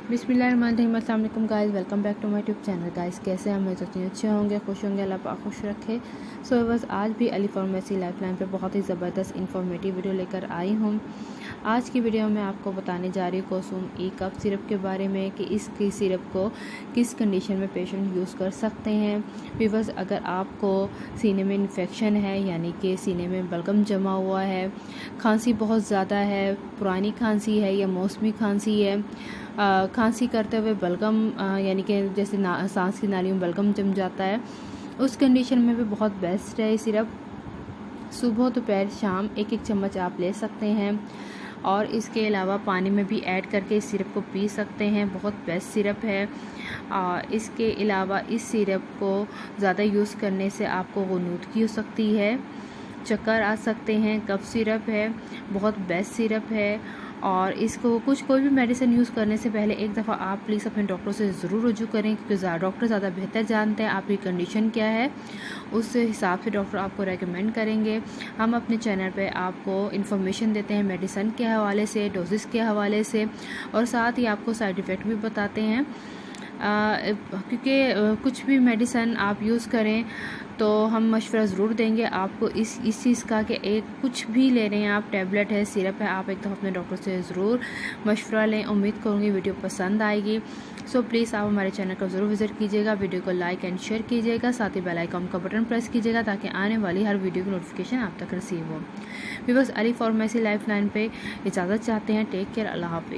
बिस्मिल्लाहिर्रहमानिर्रहीम। अस्सलाम वालेकुम guys, welcome back to my YouTube channel. Guys कैसे हैं? मैं सोचती हूँ अच्छे होंगे, खुश होंगे, अल्लाह पाक खुश रखे। सो बस आज भी अली फार्मेसी लाइफलाइन पे बहुत ही ज़बरदस्त इन्फॉर्मेटिव वीडियो लेकर आई हूँ। आज की वीडियो में आपको बताने जा रही हूँ कोसुम ई कफ सिरप के बारे में कि इसकी सिरप को किस कंडीशन में पेशेंट यूज़ कर सकते हैं। व्यूअर्स, अगर आपको सीने में इन्फेक्शन है यानी कि सीने में बलगम जमा हुआ है, खांसी बहुत ज़्यादा है, पुरानी खांसी है या मौसमी खांसी है, खांसी करते हुए बलगम यानी कि जैसे सांस की नालियों में बलगम जम जाता है, उस कंडीशन में भी बहुत बेस्ट है ये सिरप। सुबह दोपहर शाम एक एक चम्मच आप ले सकते हैं और इसके अलावा पानी में भी ऐड करके इस सिरप को पी सकते हैं। बहुत बेस्ट सिरप है। इसके अलावा इस सिरप को ज़्यादा यूज़ करने से आपको गुनूदगी हो सकती है, चक्कर आ सकते हैं। कफ सिरप है, बहुत बेस्ट सिरप है और इसको कोई भी मेडिसिन यूज़ करने से पहले एक दफ़ा आप प्लीज़ अपने डॉक्टर से ज़रूर रुजू करें, क्योंकि डॉक्टर ज़्यादा बेहतर जानते हैं आपकी कंडीशन क्या है, उस हिसाब से डॉक्टर आपको रेकमेंड करेंगे। हम अपने चैनल पे आपको इन्फॉर्मेशन देते हैं मेडिसिन के हवाले से, डोजेस के हवाले से, और साथ ही आपको साइड इफ़ेक्ट भी बताते हैं। क्योंकि कुछ भी मेडिसिन आप यूज़ करें तो हम मशवरा ज़रूर देंगे आपको इस चीज़ का कि एक कुछ भी ले रहे हैं आप, टैबलेट है, सिरप है, आप एक दफ़ा अपने डॉक्टर से ज़रूर मशवरा लें। उम्मीद करूँगी वीडियो पसंद आएगी। सो प्लीज़ आप हमारे चैनल को ज़रूर विज़िट कीजिएगा, वीडियो को लाइक एंड शेयर कीजिएगा, साथ ही बेल आइकन का बटन प्रेस कीजिएगा ताकि आने वाली हर वीडियो की नोटिफिकेशन आप तक रिसीव हो। व्यूअर्स, अली फार्मेसी लाइफलाइन पे इजाज़त चाहते हैं। टेक केयर, अल्लाह हाफिज़।